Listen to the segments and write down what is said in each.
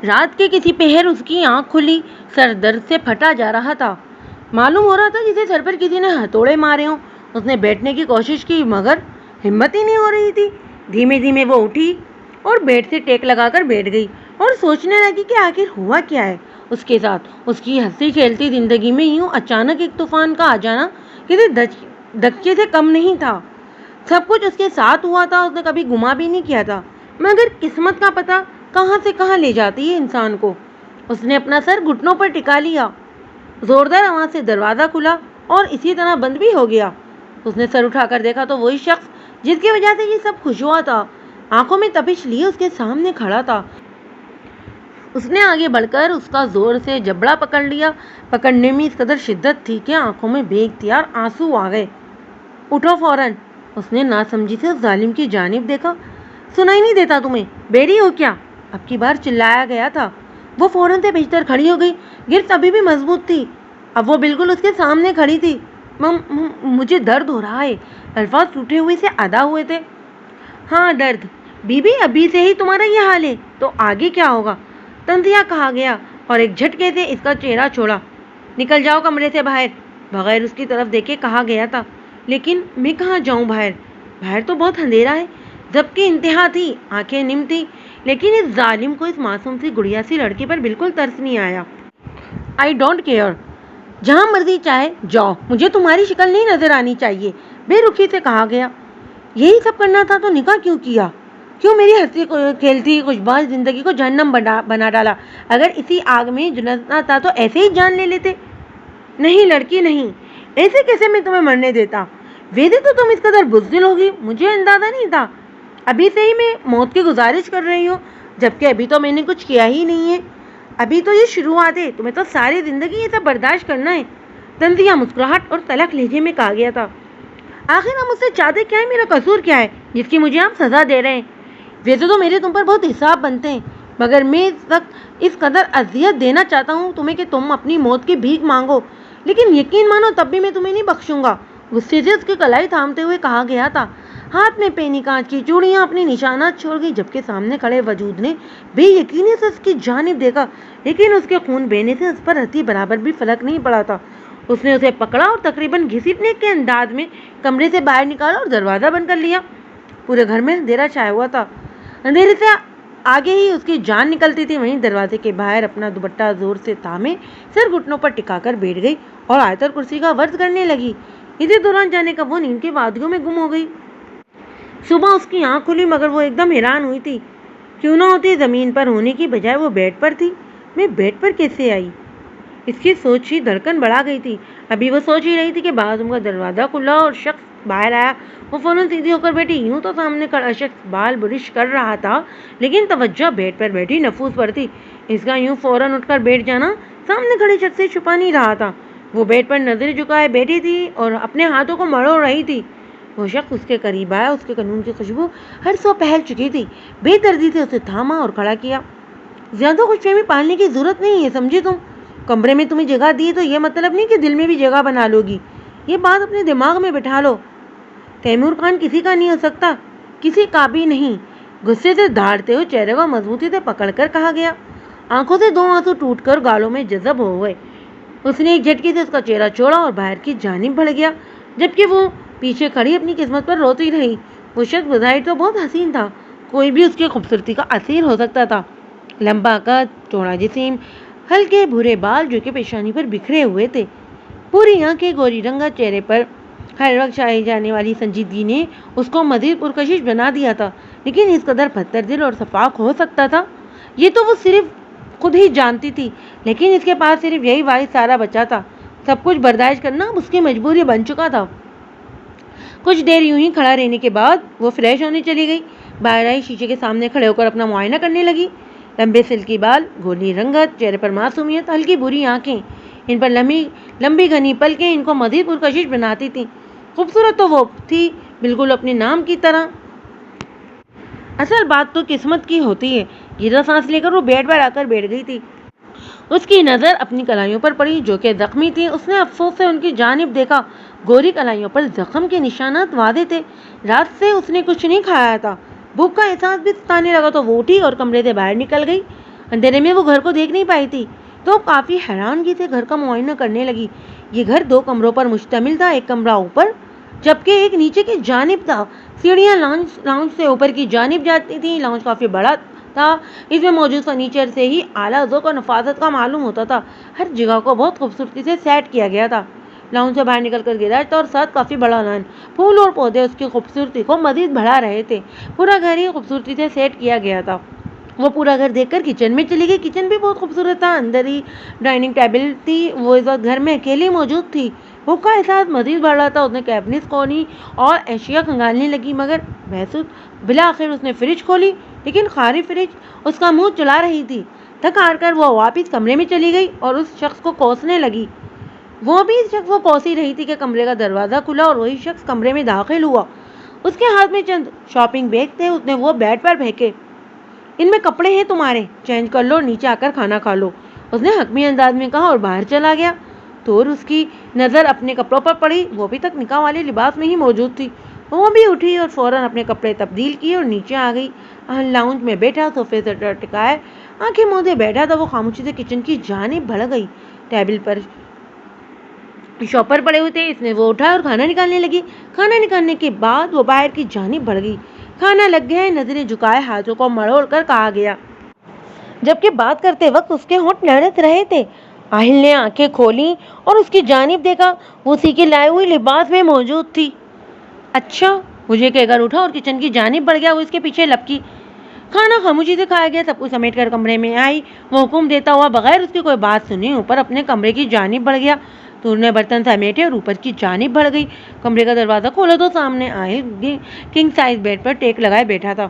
رات کے کسی پہر اس کی آنکھ کھلی، سر درد سے پھٹا جا رہا تھا۔ معلوم ہو رہا تھا جسے سر پر کسی نے ہتھوڑے مارے ہوں۔ اس نے بیٹھنے کی کوشش کی مگر ہمت ہی نہیں ہو رہی تھی۔ دھیمے دھیمے وہ اٹھی اور بیڈ سے ٹیک لگا کر بیٹھ گئی اور سوچنے لگی کہ آخر ہوا کیا ہے اس کے ساتھ۔ اس کی ہنسی کھیلتی زندگی میں یوں اچانک ایک طوفان کا آ جانا کسی دھچکے سے کم نہیں تھا۔ سب کچھ اس کے ساتھ ہوا تھا، اس نے کبھی گما بھی نہیں کیا تھا، مگر قسمت کا پتہ کہاں سے کہاں لے جاتی ہے انسان کو۔ اس نے اپنا سر گھٹنوں پر ٹکا لیا۔ زوردار آواز سے دروازہ کھلا اور اسی طرح بند بھی ہو گیا۔ اس نے سر اٹھا کر دیکھا تو وہی شخص جس کی وجہ سے یہ سب خوش ہوا تھا آنکھوں میں تپش لیے اس کے سامنے کھڑا تھا۔ اس نے آگے بڑھ کر اس کا زور سے جبڑا پکڑ لیا۔ پکڑنے میں اس قدر شدت تھی کہ آنکھوں میں بے اختیار آنسو آ گئے۔ اٹھو فوراً! اس نے ناسمجھی سے اس ظالم کی جانب دیکھا۔ سنائی نہیں دیتا تمہیں؟ بیری ہو کیا؟ اب کی بار چلایا گیا تھا۔ وہ فوراً سے بستر کھڑی ہو گئی۔ گرفت ابھی بھی مضبوط تھی۔ اب وہ بالکل اس کے سامنے کھڑی تھی۔ مجھے درد ہو رہا ہے، الفاظ ٹوٹے ہوئے سے ادا ہوئے تھے۔ ہاں درد؟ بی بی ابھی سے ہی تمہارا یہ حال ہے تو آگے کیا ہوگا؟ تنزیہ کہا گیا اور ایک جھٹکے سے اس کا چہرہ چھوڑا۔ نکل جاؤ کمرے سے باہر، بغیر اس کی طرف دیکھے کہا گیا تھا۔ لیکن میں کہاں جاؤں باہر؟ باہر تو بہت اندھیرا ہے۔ ضبط کی انتہا تھی، آنکھیں نم تھی، لیکن اس ظالم کو اس معصوم سی گڑیا سی لڑکی پر بالکل ترس نہیں آیا۔ آئی ڈونٹ کیئر، جہاں مرضی چاہے جاؤ، مجھے تمہاری شکل نہیں نظر آنی چاہیے، بے رخی سے کہا گیا۔ یہی سب کرنا تھا تو نکاح کیوں کیا؟ کیوں میری ہنسی کھیلتی خوشباز زندگی کو جہنم بنا ڈالا؟ اگر اسی آگ میں جلنا تھا تو ایسے ہی جان لے لیتے۔ نہیں لڑکی نہیں، ایسے کیسے میں تمہیں مرنے دیتا؟ ویسے تو تم اس قدر بزدل ہوگی مجھے اندازہ نہیں تھا۔ ابھی سے ہی میں موت کی گزارش کر رہی ہوں، جبکہ ابھی تو میں نے کچھ کیا ہی نہیں ہے۔ ابھی تو یہ شروعات ہے، تمہیں تو ساری زندگی یہ سب برداشت کرنا ہے۔ تنزیہ مسکراہٹ اور تلخ لہجے میں کہا گیا تھا۔ آخر آپ مجھ سے چاہتے کیا ہے؟ میرا قصور کیا ہے جس کی مجھے آپ سزا دے رہے ہیں؟ ویسے تو میرے تم پر بہت حساب بنتے ہیں، مگر میں اس وقت اس قدر اذیت دینا چاہتا ہوں تمہیں کہ تم اپنی موت کی بھیک مانگو، لیکن یقین مانو تب بھی میں تمہیں نہیں بخشوں گا۔ غصے سے اس کی کلائی تھامتے ہوئے کہا گیا تھا۔ ہاتھ میں پہنی کانچ کی چوڑیاں اپنی نشانات چھوڑ گئی، جبکہ سامنے کھڑے وجود نے بے یقینی سے اس کی جانب دیکھا، لیکن اس کے خون بہنے سے اس پر رتی برابر بھی فرق نہیں پڑا تھا۔ اس نے اسے پکڑا اور تقریباً گھسیٹنے کے انداز میں کمرے سے باہر نکالا اور دروازہ بند کر لیا۔ پورے گھر میں اندھیرا چھایا ہوا تھا۔ اندھیرے سے آگے ہی اس کی جان نکلتی تھی۔ وہیں دروازے کے باہر اپنا دوپٹہ زور سے تھامے سر گھٹنوں پر ٹکا کر بیٹھ گئی اور آیت الکرسی کا ورد کرنے لگی۔ اسی دوران جانے کا وہ نیند کی وادیوں میں گم ہو گئی۔ صبح اس کی آنکھ کھلی مگر وہ ایک دم حیران ہوئی تھی۔ کیوں نہ ہوتی زمین پر ہونے کی بجائے وہ بیڈ پر تھی۔ میں بیڈ پر کیسے آئی؟ اس کی سوچ ہی دھڑکن بڑھا گئی تھی۔ ابھی وہ سوچ ہی رہی تھی کہ بعد کا دروازہ کھلا اور شخص باہر آیا۔ وہ فوراً سیدھی ہو کر بیٹھی۔ یوں تو سامنے کھڑا شخص بال برش کر رہا تھا، لیکن توجہ بیڈ پر بیٹھی نفوس پر تھی۔ اس کا یوں فوراً اٹھ کر بیٹھ جانا سامنے کھڑے شخص سے چھپا نہیں رہا تھا۔ وہ بیڈ پر نظر جھکائے بیٹھی تھی اور اپنے ہاتھوں کو مروڑ رہی تھی۔ وہ شخص اس کے قریب آیا، اس کے کنون کی خوشبو ہر سو پھیل چکی تھی۔ بے دردی سے اسے تھاما اور کھڑا کیا۔ زیادہ خوش فہمی پالنے کی ضرورت نہیں ہے، سمجھے تم؟ کمرے میں تمہیں جگہ دی تو یہ مطلب نہیں کہ دل میں بھی جگہ بنا لو گی۔ یہ بات اپنے دماغ میں بٹھا لو۔ تیمور خان کسی کا نہیں ہو سکتا، کسی کا بھی نہیں۔ غصے سے دھاڑتے ہوئے چہرے کو مضبوطی سے پکڑ کر کہا گیا۔ آنکھوں سے دو آنسو ٹوٹ کر گالوں میں جذب ہو گئے۔ اس نے ایک جھٹکے سے اس کا چہرہ چھوڑا اور باہر کی جانب بڑھ گیا، جبکہ وہ پیچھے کھڑی اپنی قسمت پر روتی رہی۔ وہ شخص بظاہر تو بہت حسین تھا، کوئی بھی اس کی خوبصورتی کا اسیر ہو سکتا تھا۔ لمبا قد، چوڑا جسم، ہلکے بھورے بال جو کہ پیشانی پر بکھرے ہوئے تھے، پوری آنکھیں، گوری رنگا چہرے پر ہر وقت چھائی جانے والی سنجیدگی نے اس کو مزید پرکشش بنا دیا تھا۔ لیکن اس قدر پتھر دل اور شفاف ہو سکتا تھا یہ تو وہ صرف خود ہی جانتی تھی، لیکن اس کے پاس صرف یہی واحد سہارا بچا تھا۔ سب کچھ برداشت کرنا اب اس کی مجبوری بن چکا تھا۔ کچھ دیر یوں ہی کھڑا رہنے کے بعد وہ فریش ہونے چلی گئی۔ باہر آئی، شیشے کے سامنے کھڑے ہو کر اپنا معائنہ کرنے لگی۔ لمبے سلکی بال، گولی رنگت، چہرے پر معصومیت، ہلکی بری آنکھیں، ان پر لمبی گھنی پلکیں ان کو مزید پرکشش بناتی تھیں۔ خوبصورت تو وہ تھی بالکل اپنے نام کی طرح۔ اصل بات تو قسمت کی ہوتی ہے۔ گہرا سانس لے کر وہ بیڈ پر آ کر بیٹھ گئی تھی۔ اس کی نظر اپنی کلائیوں پر پڑی جو کہ زخمی تھی۔ اس نے افسوس سے ان کی جانب دیکھا۔ گوری کلائیوں پر زخم کے نشانات واضح تھے۔ رات سے اس نے کچھ نہیں کھایا تھا۔ بھوک کا احساس بھی ستانے لگا تو وہ اٹھی اور کمرے سے باہر نکل گئی۔ اندھیرے میں وہ گھر کو دیکھ نہیں پائی تھی تو کافی حیرانگی سے گھر کا معائنہ کرنے لگی۔ یہ گھر 2 کمروں پر مشتمل تھا، ایک کمرہ اوپر جبکہ ایک نیچے کی جانب تھا۔ سیڑھیاں لاؤنج سے اوپر کی جانب جاتی تھیں۔ لاؤنج کافی بڑا تھا، اس میں موجود فرنیچر سے ہی اعلیٰ ذوق اور نفاست کا معلوم ہوتا تھا۔ ہر جگہ کو بہت خوبصورتی سے سیٹ کیا گیا تھا۔ لاؤنج سے باہر نکل کر گیراج تھا اور ساتھ کافی بڑا لان۔ پھول اور پودے اس کی خوبصورتی کو مزید بڑھا رہے تھے۔ پورا گھر ہی خوبصورتی سے سیٹ کیا گیا تھا۔ وہ پورا گھر دیکھ کر کچن میں چلی گئی۔ کچن بھی بہت خوبصورت تھا، اندر ہی ڈائننگ ٹیبل تھی۔ وہ اس وقت گھر میں اکیلی موجود تھی۔ بھوک کا احساس مزید بڑھ رہا تھا۔ اس نے کیبنٹس کھولی اور اشیاء کھنگالنے لگی، مگر بالآخر اس نے فریج کھولی، لیکن خالی فریج اس کا منہ چلا رہی تھی۔ تھک ہار کر وہ واپس کمرے میں چلی گئی اور اس شخص کو کوسنے لگی۔ وہ بھی اس شخص کو کوس ہی رہی تھی کہ کمرے کا دروازہ کھلا اور وہی شخص کمرے میں داخل ہوا۔ اس کے ہاتھ میں چند شاپنگ بیگ تھے۔ اس نے وہ بیڈ پر پھینکے۔ ان میں کپڑے ہیں تمہارے، چینج کر لو اور نیچے آ کر کھانا کھا لو، اس نے حتمی انداز میں کہا اور باہر چلا گیا۔ تو اس کی نظر اپنے کپڑوں پر پڑی۔ وہ ابھی تک نکاح والے لباس میں ہی موجود تھی۔ وہ بھی اٹھی اور فوراً اپنے کپڑے تبدیل کیے اور نیچے آ گئی۔ لاؤنج میں بیٹھا صوفے سے ٹکائے آنکھیں موندے بیٹھا تھا۔ وہ خاموشی سے کچن کی جانب بڑھ گئی۔ ٹیبل پر شاپر پڑے ہوئے تھے، اس نے وہ اٹھا اور کھانا نکالنے لگی۔ کھانا نکالنے کے بعد وہ باہر کی جانب بڑھ گئی۔ کھانا لگ گیا ہے، نظریں جھکائے ہاتھوں کو مروڑ کر کہا گیا، جبکہ بات کرتے وقت اس کے ہونٹ لرز رہے تھے۔ آہل نے آنکھیں کھولیں اور اس کی جانب دیکھا۔ وہ اسی کے لائے ہوئے لباس میں موجود تھی۔ اچھا، مجھے کہہ کر اٹھا اور کچن کی جانب بڑھ گیا۔ وہ اس کے پیچھے لپکی۔ کھانا خاموشی سے کھایا گیا۔ سب کچھ سمیٹ کر کمرے میں آئی۔ وہ حکم دیتا ہوا بغیر اس کی کوئی بات سنے اوپر اپنے کمرے کی جانب بڑھ گیا۔ تو نے برتن سمیٹے اور اوپر کی جانب بڑھ گئی۔ کمرے کا دروازہ کھولا تو سامنے آہل کنگ سائز بیڈ پر ٹیک لگائے بیٹھا تھا۔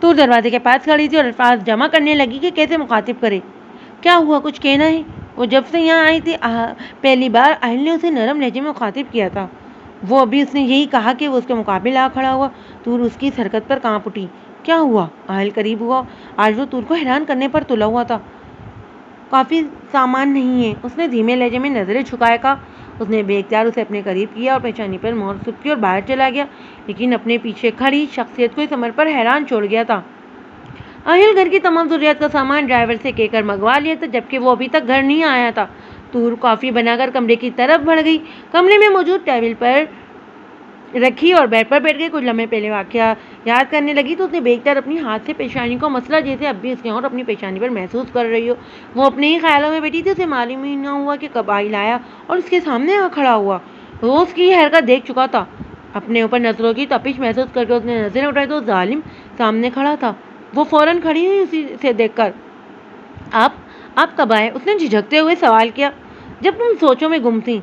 تو دروازے کے پاس کھڑی تھی اور الفاظ جمع کرنے لگی کہ کیسے مخاطب کرے۔ کیا ہوا، کچھ کہنا ہے؟ وہ جب سے یہاں آئی تھی پہلی بار آہل نے اسے نرم لہجے میں مخاطب کیا تھا۔ وہ ابھی اس نے یہی کہا کہ وہ اس کے مقابل آ کھڑا ہوا۔ تور اس کی حرکت پر کانپ اٹھی۔ کیا ہوا؟ آہل قریب ہوا۔ آج وہ تور کو حیران کرنے پر تلا ہوا تھا۔ کافی سامان نہیں ہے، اس نے دھیمے لہجے میں نظریں جھکائے کہا۔ اس نے بے اختیار اسے اپنے قریب کیا اور پیشانی پر مہر سکی اور باہر چلا گیا، لیکن اپنے پیچھے کھڑی شخصیت کو اس عمل پر حیران چھوڑ گیا تھا۔ آہل گھر کی تمام ضروریات کا سامان ڈرائیور سے کہہ کر منگوا لیا تھا، جبکہ وہ ابھی تک گھر نہیں آیا تھا۔ تور کافی بنا کر کمرے کی طرف بڑھ گئی۔ کمرے میں موجود ٹیبل پر رکھی اور بیڈ پر بیٹھ گئی۔ کچھ لمحے پہلے واقعہ یاد کرنے لگی تو اس نے بے اختیار اپنی ہاتھ سے پیشانی کو مسئلہ جیسے اب بھی اس کے ہونٹ اپنی پیشانی پر محسوس کر رہی ہو۔ وہ اپنے ہی خیالوں میں بیٹھی تھی۔ اسے معلوم ہی نہ ہوا کہ کب آہل آیا اور اس کے سامنے آ کھڑا ہوا۔ وہ اس کی حرکت دیکھ چکا تھا۔ اپنے اوپر نظروں کی تپش محسوس کر کے اس نے نظریں اٹھائی تو ظالم سامنے کھڑا تھا۔ وہ فوراً کھڑی ہوئی اسی سے دیکھ کر، آپ کب آئے؟ اس نے جھجکتے ہوئے سوال کیا۔ جب تم سوچوں میں گم تھی،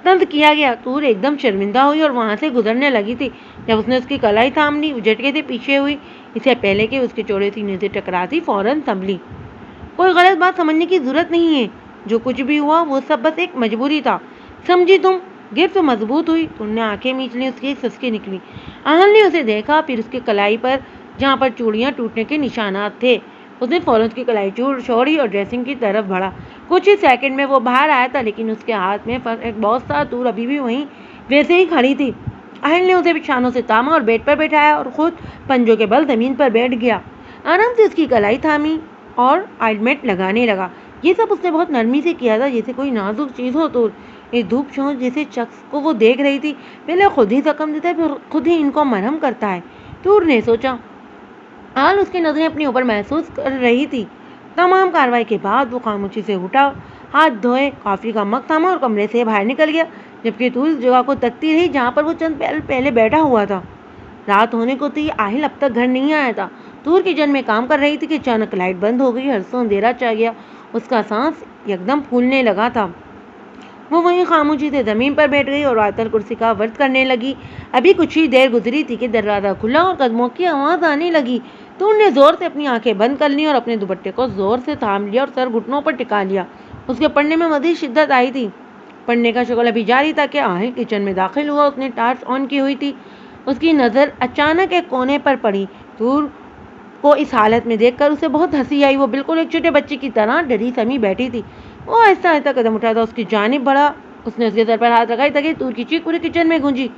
طنز کیا گیا۔ تور ایک دم شرمندہ ہوئی اور وہاں سے گزرنے لگی تھی جب اس نے اس کی کلائی تھام لی۔ جھٹکے سے پیچھے ہوئی، اس سے پہلے کہ اس کے چوڑے سینے سے ٹکراتی فوراً سنبھلی۔ کوئی غلط بات سمجھنے کی ضرورت نہیں ہے، جو کچھ بھی ہوا وہ سب بس ایک مجبوری تھا، سمجھی تم؟ گرفت مضبوط ہوئی۔ تم نے آنکھیں میچ لی، اس کی ایک سسکی نکلی۔ آہل نے اسے دیکھا، پھر اس کی کلائی پر جہاں پر چوڑیاں ٹوٹنے کے نشانات تھے۔ اس نے فوراً اس کی کلائی چھوڑی اور ڈریسنگ کی طرف بڑھا۔ کچھ ہی سیکنڈ میں وہ باہر آیا تھا، لیکن اس کے ہاتھ میں ایک باکس تھا۔ تور ابھی بھی وہیں ویسے ہی کھڑی تھی۔ آہل نے اسے شانوں سے تاما اور بیڈ پر بٹھایا اور خود پنجوں کے بل زمین پر بیٹھ گیا۔ آرام سے اس کی کلائی تھامی اور آئنمنٹ لگانے لگا۔ یہ سب اس نے بہت نرمی سے کیا تھا، جیسے کوئی نازک چیز ہو۔ تو ایک دھوپ چونچ جیسے شخص کو وہ دیکھ رہی تھی، پہلے خود ہی زخم دیتا ہے پھر خود ہی ان کو مرہم کرتا ہے، تور نے سوچا۔ آہل اس کی نظریں اپنے اوپر محسوس کر رہی تھی۔ تمام کارروائی کے بعد وہ خاموشی سے اٹھا، ہاتھ دھوئے، کافی کا مگ تھاما اور کمرے سے باہر نکل گیا، جبکہ تور اس جگہ کو تکتی رہی جہاں پر وہ چند پل پہلے بیٹھا ہوا تھا۔ رات ہونے کو تھی، آہل اب تک گھر نہیں آیا تھا۔ تور کچن میں کام کر رہی تھی کہ اچانک لائٹ بند ہو گئی۔ ہرسوں اندھیرا چھا گیا، اس کا سانس یکدم پھولنے لگا تھا۔ وہ وہیں خاموشی سے زمین پر بیٹھ گئی اور آیت الکرسی کا ورد کرنے لگی۔ ابھی کچھ ہی دیر گزری تھی کہ دروازہ کھلا اور قدموں کی آواز آنے لگی۔ تور نے زور سے اپنی آنکھیں بند کر لیں اور اپنے دوپٹے کو زور سے تھام لیا اور سر گھٹنوں پر ٹکا لیا۔ اس کے پڑھنے میں مزید شدت آئی تھی۔ پڑھنے کا شغل ابھی جاری تھا کہ آہل کچن میں داخل ہوا۔ اس نے ٹارچ آن کی ہوئی تھی۔ اس کی نظر اچانک ایک کونے پر پڑی۔ تور کو اس حالت میں دیکھ کر اسے بہت ہنسی آئی۔ وہ بالکل ایک چھوٹے بچے کی طرح ڈری سمی بیٹھی تھی۔ وہ آہستہ آہستہ قدم اٹھاتا اس کی جانب بڑھا۔ اس نے اس کے سر پر ہاتھ رکھا تاکہ تور کی چیخ پورے کچن میں گونجی۔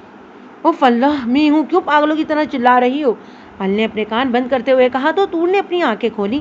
اوف اللہ، میں ہوں، کیوں پاگلوں کی طرح چلا رہی ہو؟ آہل نے اپنے کان بند کرتے ہوئے کہا تو تور نے اپنی آنکھیں کھولی۔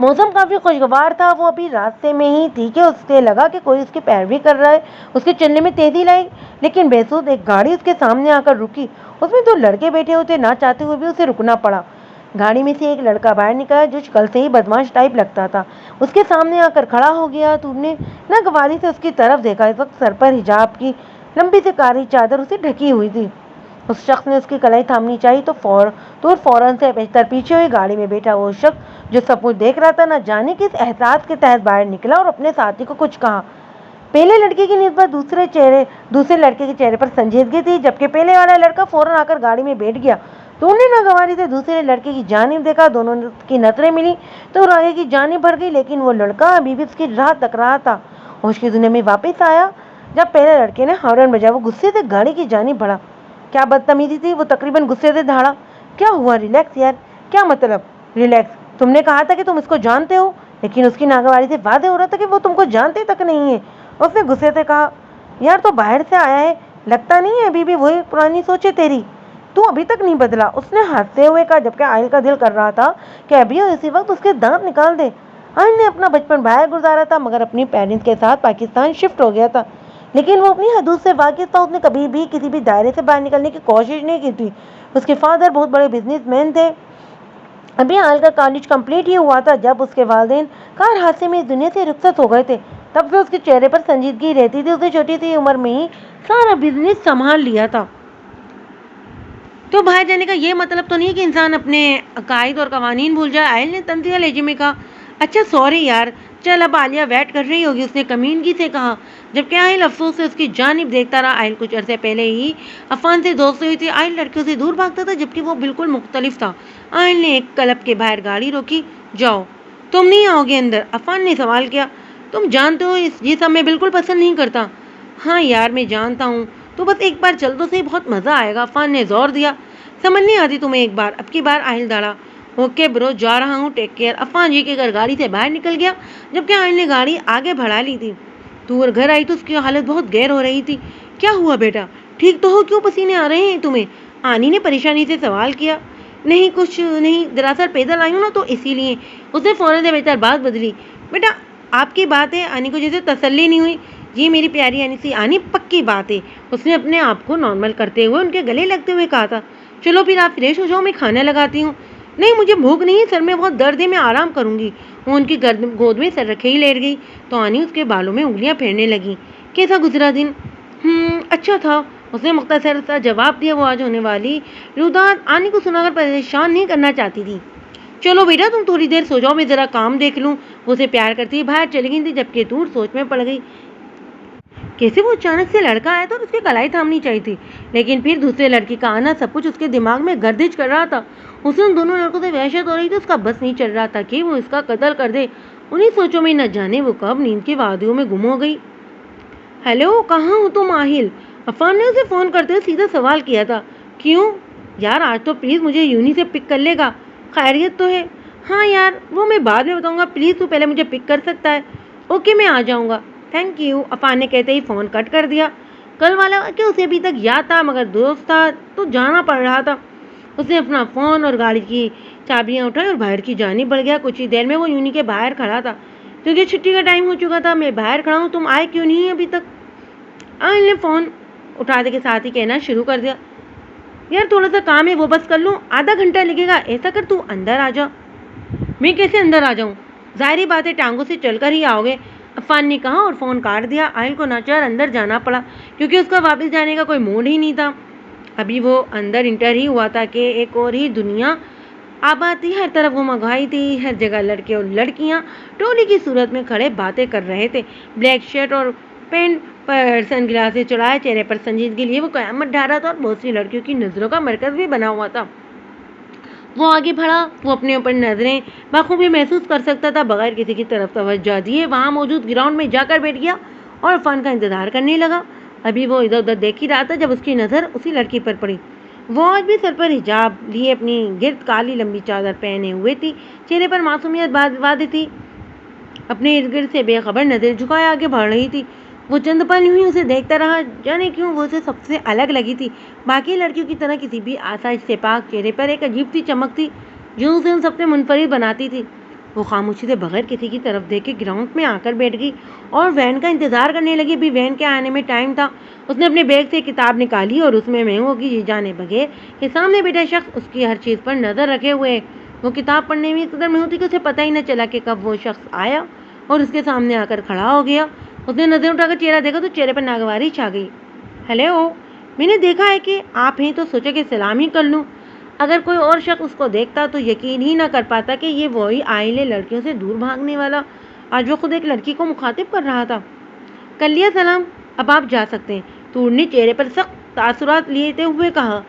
موسم کافی خوشگوار تھا. وہ ابھی راستے میں ہی تھی کہ اسے لگا کہ کوئی اس کی پیروی کر رہا ہے. اس کے چلنے میں تیزی لائی لیکن بےسود ایک گاڑی اس کے سامنے آ کر رکی. اس میں دو لڑکے بیٹھے ہوتے. نہ چاہتے ہوئے بھی اسے رکنا پڑا. گاڑی میں سے ایک لڑکا باہر نکلا جو کل سے ہی بدماش ٹائپ لگتا تھا. اس کے سامنے آ کر کھڑا ہو گیا. تم نے ناگواری سے اس کی طرف دیکھا. اس وقت سر پر حجاب کی لمبی سی کاری چادر اسے ڈھکی ہوئی تھی. اس شخص نے اس کی کلائی تھامنی چاہی تو فوراً سے بہتر پیچھے ہوئی گاڑی میں بیٹھا. وہ شخص جو سب کچھ دیکھ رہا تھا نہ جانے کس احساس کے تحت باہر نکلا اور اپنے ساتھی کو کچھ کہا. پہلے لڑکے کی نسبت دوسرے لڑکے کے چہرے پر سنجیدگی تھی جبکہ پہلے والا لڑکا فوراً آ کر گاڑی میں بیٹھ گیا. تو انہوں نے ناگواری سے دوسرے لڑکے کی جانب دیکھا. دونوں کی نظریں ملی تو آگے کی جانب بڑھ گئی لیکن وہ لڑکا ابھی بھی اس کی راہ تک رہا تھا. ہوش کی دنیا میں واپس آیا جب پہلے لڑکے نے ہارن بجایا. وہ غصے سے گاڑی کی جانب بڑھا. کیا بدتمیزی تھی. وہ تقریباً غصے سے دھاڑا. کیا ہوا؟ ریلیکس یار. کیا مطلب ریلیکس؟ تم نے کہا تھا کہ تم اس کو جانتے ہو. لیکن اس کی ناگواری سے واضح ہو رہا تھا کہ وہ تم کو جانتے تک نہیں ہے. اس نے غصے سے کہا یار تو باہر سے آیا ہے, لگتا نہیں ہے ابھی بھی وہی پرانی سوچ ہے تیری. تو ابھی تک نہیں بدلا. اس نے ہنستے ہوئے کہا جبکہ آئل کا دل کر رہا تھا کہ ابھی اسی وقت اس کے دانت نکال دے. آئل نے اپنا بچپن باہر گزارا تھا مگر اپنی پیرنٹس کے ساتھ پاکستان شفٹ ہو گیا تھا. لیکن وہ اپنی حدود سے واقف تھا. اس نے کبھی بھی کسی بھی دائرے سے باہر نکلنے کی کوشش نہیں کی تھی. اس کے فادر بہت بڑے بزنس مین تھے. ابھی آئل کا کالج کمپلیٹ ہی ہوا تھا جب اس کے والدین کار حادثے میں اس دنیا سے رخصت ہو گئے تھے. تب سے اس کے چہرے پر سنجیدگی رہتی تھی. اس نے چھوٹی سی عمر میں ہی سارا بزنس سنبھال لیا تھا. تو باہر جانے کا یہ مطلب تو نہیں کہ انسان اپنے عقائد اور قوانین بھول جائے. آئل نے تنزیہ لہجے میں کہا. اچھا سوری یار, چل اب عالیہ ویٹ کر رہی ہوگی. اس نے کمینگی سے کہا جبکہ آئل افسوس سے اس کی جانب دیکھتا رہا. آئل کچھ عرصے پہلے ہی عفان سے دوستی ہوئی تھی. آئل لڑکیوں سے دور بھاگتا تھا جبکہ وہ بالکل مختلف تھا. آئل نے ایک کلب کے باہر گاڑی روکی. جاؤ, تم نہیں آؤ گے اندر؟ عفان نے سوال کیا. تم جانتے ہو یہ سب میں بالکل پسند نہیں کرتا. ہاں یار میں جانتا ہوں, تو بس ایک بار چل دو صحیح, بہت مزہ آئے گا. عفان نے زور دیا. سمجھ نہیں آتی تمہیں ایک بار, اب کی بار. آئل داڑا. اوکے برو, جا رہا ہوں, ٹیک کیئر. عفان جی کے گھر گاڑی سے باہر نکل گیا جبکہ آئل نے گاڑی آگے بڑھا لی تھی. تو گھر آئی تو اس کی حالت بہت گیر ہو رہی تھی. کیا ہوا بیٹا, ٹھیک تو ہو؟ کیوں پسینے آ رہے ہیں تمہیں؟ آنی نے پریشانی سے سوال کیا. نہیں کچھ نہیں, دراصل پیدل آئی ہوں نا تو اسی لیے. اس نے فوراً سے بہتر بات بدلی. بیٹا آپ کی بات ہے. آنی کو جیسے تسلی نہیں ہوئی. جی میری پیاری آنی سی. آنی پکی بات ہے. اس نے اپنے آپ کو نارمل کرتے ہوئے ان کے گلے لگتے ہوئے کہا تھا. چلو پھر آپ فریش ہو جاؤ, میں کھانا لگاتی ہوں. نہیں مجھے بھوک نہیں ہے, سر میں بہت درد ہے, میں آرام کروں گی. وہ ان کی گود میں سر رکھے ہی لیٹ گئی تو آنی اس کے بالوں میں انگلیاں پھیرنے لگی. کیسا گزرا دن؟ اچھا تھا, اس نے مختصر سا جواب دیا. وہ آج ہونے والی رودات آنی کو سنا کر پریشان نہیں کرنا چاہتی تھی. چلو بیٹا تم تھوڑی دیر سو جاؤ, میں ذرا کام دیکھ لوں. وہ اسے پیار کرتی باہر چلی گئی تھی جبکہ دور سوچ میں پڑ گئی. کیسے وہ اچانک سے لڑکا آیا تھا اور اس کی کلائی تھامنی چاہیے تھی. لیکن پھر دوسرے لڑکی کا آنا سب کچھ اس کے دماغ میں گردش کر رہا تھا. اسے ان دونوں لڑکوں سے وحشت ہو رہی تھی. اس کا بس نہیں چل رہا تھا کہ وہ اس کا قتل کر دے. انہیں سوچوں میں نہ جانے وہ کب نیند کی وادیوں میں گم ہو گئی. ہیلو, کہاں ہو تم آہل؟ عفان نے اسے فون کرتے ہوئے سیدھا سوال کیا تھا. کیوں یار, آج تو پلیز مجھے یونی سے پک کر لے گا. خیریت تو ہے؟ ہاں یار وہ میں بعد میں بتاؤں گا, پلیز تو پہلے مجھے پک کر سکتا ہے؟ اوکے میں آ جاؤں گا. Thank you. عفان نے کہتے ہی فون کٹ کر دیا. کل والا کہ اسے ابھی تک یاد تھا مگر دوست تھا تو جانا پڑ رہا تھا. اس نے اپنا فون اور گاڑی کی چابیاں اٹھائی اور باہر کی جانب بڑھ گیا. کچھ ہی دیر میں وہ یونی کے باہر کھڑا تھا کیونکہ چھٹی کا ٹائم ہو چکا تھا. میں باہر کھڑا ہوں, تم آئے کیوں نہیں ابھی تک؟ آئل نے فون اٹھانے کے ساتھ ہی کہنا شروع کر دیا. یار تھوڑا سا کام ہے وہ بس کر لوں, آدھا گھنٹہ لگے گا. ایسا کر تو اندر آ جا. میں کیسے اندر آ جاؤں؟ ظاہری بات ہے ٹانگوں سے چل کر ہی آؤ گے, عفان نے کہا اور فون کاٹ دیا. آئل کو ناچار اندر جانا پڑا کیونکہ اس کا واپس جانے کا کوئی موڈ ہی نہیں تھا. ابھی وہ اندر انٹر ہی ہوا تھا کہ ایک اور ہی دنیا آباد تھی. ہر طرف وہ مہنگائی تھی, ہر جگہ لڑکے اور لڑکیاں ٹولی کی صورت میں کھڑے باتیں کر رہے تھے. بلیک شرٹ اور پینٹ پر سن گلاسز چڑھائے, چہرے پر سنجیدگی لیے وہ قیامت ڈھا رہا تھا اور بہت سی لڑکیوں کی نظروں کا مرکز بھی بنا ہوا تھا. وہ آگے بڑھا. وہ اپنے اوپر نظریں بخوبی محسوس کر سکتا تھا بغیر کسی کی طرف توجہ دیے. وہاں موجود گراؤنڈ میں جا کر بیٹھ گیا اور عفان کا انتظار کرنے لگا. ابھی وہ ادھر ادھر دیکھ ہی رہا تھا جب اس کی نظر اسی لڑکی پر پڑی. وہ آج بھی سر پر حجاب لیے اپنی گرد کالی لمبی چادر پہنے ہوئے تھی. چہرے پر معصومیت واضح تھی. اپنے ارد گرد سے بے خبر نظر جھکائے آگے بڑھ رہی تھی. وہ چند پل یوں ہی اسے دیکھتا رہا. جانے کیوں وہ اسے سب سے الگ لگی تھی. باقی لڑکیوں کی طرح کسی بھی آسائش سے پاک چہرے پر ایک عجیب سی چمک تھی جو اسے ان سب سے منفرد بناتی تھی. وہ خاموشی سے بغیر کسی کی طرف دیکھے گراؤنڈ میں آ کر بیٹھ گئی اور وین کا انتظار کرنے لگی. ابھی وین کے آنے میں ٹائم تھا. اس نے اپنے بیگ سے ایک کتاب نکالی اور اس میں مینگو کی جانے بغیر کہ سامنے بیٹھا شخص اس کی ہر چیز پر نظر رکھے ہوئے. وہ کتاب پڑھنے میں اس قدر محو تھی کہ اسے پتہ ہی نہ چلا کہ کب وہ شخص آیا اور اس کے سامنے آ کر کھڑا ہو گیا. اس نے نظر اٹھا کر چہرہ دیکھا تو چہرے پر ناگواری چھا گئی. ہیلو، میں نے دیکھا ہے کہ آپ ہیں تو سوچا کہ سلام ہی کر لوں. اگر کوئی اور شخص اس کو دیکھتا تو یقین ہی نہ کر پاتا کہ یہ وہی آئلے لڑکیوں سے دور بھاگنے والا. آج وہ خود ایک لڑکی کو مخاطب کر رہا تھا. کر لیا سلام، اب آپ جا سکتے ہیں. تور نے چہرے پر سخت تاثرات لیتے ہوئے کہا.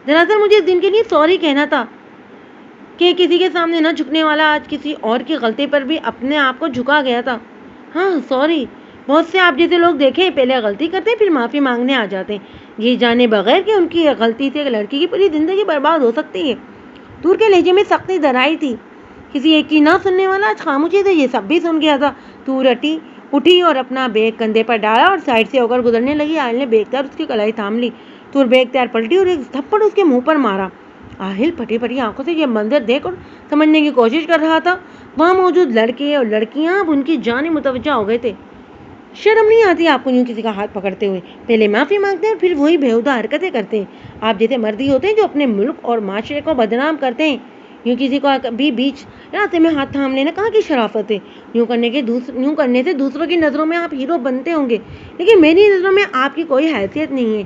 دراصل مجھے اس دن کے لیے سوری کہنا تھا کہ کسی کے سامنے نہ جھکنے والا آج کسی اور کی غلطی پر بھی اپنے آپ کو جھکا گیا تھا. ہاں سوری. بہت سے آپ جیسے لوگ دیکھیں پہلے غلطی کرتے ہیں پھر معافی مانگنے آ جاتے ہیں یہ جانے بغیر کہ ان کی غلطی سے ایک لڑکی کی پوری زندگی برباد ہو سکتی ہے. دور کے لہجے میں سختی درائی تھی. کسی ایک کی نہ سننے والا آج خاموشی سے یہ سب بھی سن گیا تھا. دور اٹھی اور اپنا بیگ کندھے پر ڈالا اور سائڈ سے ہو کر گزرنے لگی. آہل نے بیگ تار اس کی کلائی تھام لی. دور بیگ تار پلٹی اور ایک تھپڑ اس کے منہ پر مارا. آہل پھٹی پھٹی آنکھوں سے یہ منظر دیکھ اور سمجھنے کی کوشش کر رہا تھا. وہاں موجود لڑکے اور لڑکیاں اب ان کی جانب متوجہ ہو گئے تھے. شرم نہیں آتی آپ کو یوں کسی کا ہاتھ پکڑتے ہوئے؟ پہلے معافی مانگتے ہیں پھر وہی بےہودہ حرکتیں کرتے ہیں. آپ جیسے مردی ہوتے ہیں جو اپنے ملک اور معاشرے کو بدنام کرتے ہیں. یوں کسی کو بھی بیچ راستے میں ہاتھ تھام لینا کہاں کی شرافت ہے؟ یوں کرنے سے دوسروں کی نظروں میں آپ ہیرو بنتے ہوں گے لیکن میری نظروں میں آپ کی کوئی حیثیت نہیں ہے.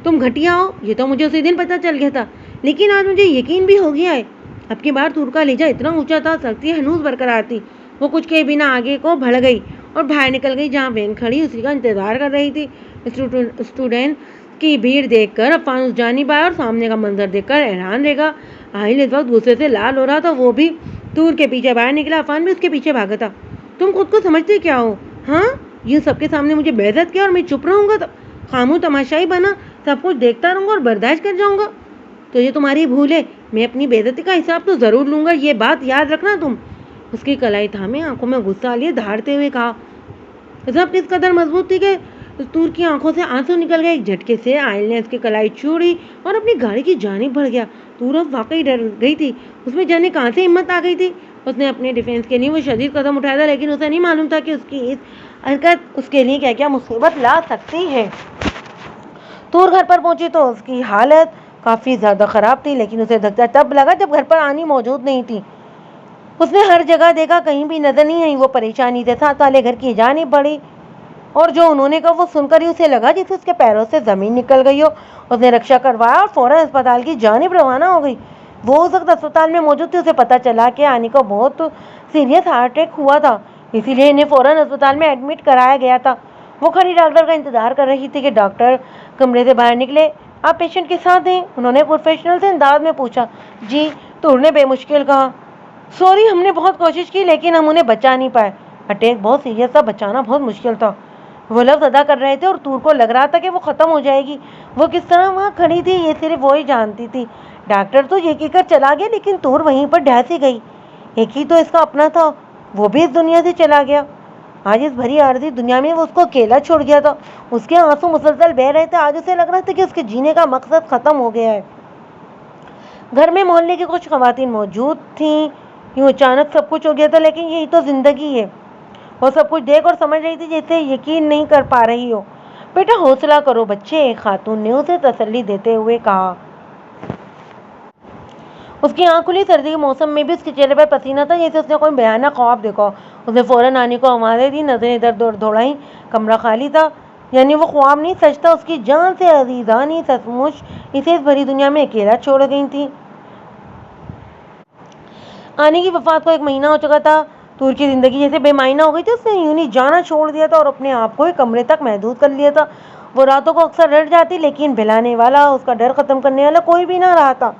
تم گھٹیا ہو یہ تو مجھے اسی دن پتہ چل گیا تھا لیکن آج مجھے یقین بھی ہو گیا ہے. اب کی بار تور کا لہجہ اتنا اونچا تھا سختی ہنوز برقرار تھی. وہ کچھ کہے بنا آگے کو بڑھ گئی اور باہر نکل گئی. جہاں وین کھڑی اسی کا انتظار کر رہی تھی. اسٹوڈنٹ کی بھیڑ دیکھ کر افان اس جانب آیا اور سامنے کا منظر دیکھ کر حیران رہ گا. آہل اس وقت غصے سے لال ہو رہا تھا. وہ بھی دور کے پیچھے باہر نکلا. افان بھی اس کے پیچھے بھاگا تھا. تم خود کو سمجھتے کیا ہو؟ ہاں، یہ سب کے سامنے مجھے بے عزت کیا اور میں چپ رہوں گا؟ خاموش تماشائی بنا سب کچھ دیکھتا رہوں گا اور برداشت کر جاؤں گا؟ تو یہ تمہاری بھول ہے. میں اپنی بے عزتی کا حساب تو ضرور لوں گا، یہ بات یاد رکھنا تم. اس کی کلائی تھامے آنکھوں میں غصہ لیے دھاڑتے ہوئے کہا. ضبط اس قدر مضبوط تھی کہ تور کی آنکھوں سے آنسو نکل گئے. ایک جھٹکے سے آئل نے اس کی کلائی چھوڑی اور اپنی گاڑی کی جانب بڑھ گیا. تور اب واقعی ڈر گئی تھی. اس میں جانے کہاں سے ہمت آ گئی تھی. اس نے اپنے ڈیفینس کے لیے وہ شدید قدم اٹھایا تھا لیکن اسے نہیں معلوم تھا کہ اس کی اس حرکت اس کے لیے کیا کیا مصیبت لا سکتی ہے. تور گھر پر پہنچی تو اس کی حالت کافی زیادہ خراب تھی لیکن اسے دھچکا تب لگا جب گھر پر آنی موجود نہیں تھی. اس نے ہر جگہ دیکھا کہیں بھی نظر نہیں آئی. وہ پریشانی سے ساتھ والے گھر کی جانب بڑھی اور جو انہوں نے کہا وہ سن کر ہی اسے لگا جسے اس کے پیروں سے زمین نکل گئی ہو. اس نے رکشا کروایا اور فوراً اسپتال کی جانب روانہ ہو گئی. وہ اس وقت اسپتال میں موجود تھی. اسے پتہ چلا کہ آنی کو بہت سیریس ہارٹ اٹیک ہوا تھا اسی لیے انہیں فوراً اسپتال میں ایڈمٹ کرایا گیا تھا. وہ کھڑی ڈاکٹر کا انتظار کر رہی تھی کہ ڈاکٹر کمرے سے باہر نکلے. آپ پیشنٹ کے ساتھ ہیں؟ انہوں نے پروفیشنل سے انداز میں پوچھا. جی، تور نے بے مشکل کہا. سوری، ہم نے بہت کوشش کی لیکن ہم انہیں بچا نہیں پائے. اٹیک بہت سیریس تھا، بچانا بہت مشکل تھا. وہ لفظ ادا کر رہے تھے اور تور کو لگ رہا تھا کہ وہ ختم ہو جائے گی. وہ کس طرح وہاں کھڑی تھی یہ صرف وہی جانتی تھی. ڈاکٹر تو یہ کہہ کر چلا گیا لیکن تور وہیں پر ڈھسی گئی. ایک ہی تو اس کا اپنا تھا، وہ بھی اس دنیا سے چلا گیا. آج اس بھری عارضی دنیا میں وہ اس کو اکیلا چھوڑ گیا تھا. اس کے آنسو مسلسل بہہ رہے تھے. آج اسے لگ رہا تھا کہ اس کے جینے کا مقصد ختم ہو گیا ہے. گھر میں محلے کی کچھ خواتین موجود تھیں. یوں اچانک سب کچھ ہو گیا تھا لیکن یہی تو زندگی ہے. وہ سب کچھ دیکھ اور سمجھ رہی تھی جیسے یقین نہیں کر پا رہی ہو. بیٹا حوصلہ کرو بچے، ایک خاتون نے اسے تسلی دیتے ہوئے کہا. اس کی آنکھ کھلی. سردی کے موسم میں بھی اس کے چہرے پر پسینہ تھا جیسے اس نے کوئی بھیانک خواب دیکھا. اس نے فوراً آنی کو آوازیں دی. نظریں ادھر دوڑائیں. کمرہ خالی تھا. یعنی وہ خواب نہیں سچ تھا. اس کی جان سے عزیزانی سچ مچ اسے اس بھری دنیا میں اکیلا چھوڑ گئی تھی. آنی کی وفات کو 1 مہینہ ہو چکا تھا. تور کی زندگی جیسے بے معنی ہو گئی تھی. اس نے یوں ہی جانا چھوڑ دیا تھا اور اپنے آپ کو ایک کمرے تک محدود کر لیا تھا. وہ راتوں کو اکثر ڈر جاتی لیکن بھلانے والا، اس کا ڈر ختم کرنے والا کوئی بھی نہ رہا تھا.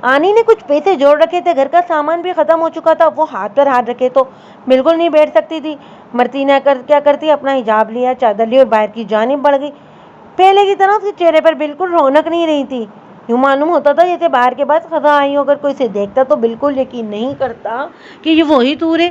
آنی نے کچھ پیسے جوڑ رکھے تھے. گھر کا سامان بھی ختم ہو چکا تھا. وہ ہاتھ پر ہاتھ رکھے تو بالکل نہیں بیٹھ سکتی تھی. مرتی نہ کیا کرتی، اپنا حجاب لیا، چادر لی اور باہر کی جانب بڑھ گئی. پہلے کی طرح اس کے چہرے پر بالکل رونق نہیں رہی تھی. یوں معلوم ہوتا تھا جیسے باہر کے بعد خزاں آئی ہو. اگر کوئی اسے دیکھتا تو بالکل یقین نہیں کرتا کہ یہ وہی تور ہے.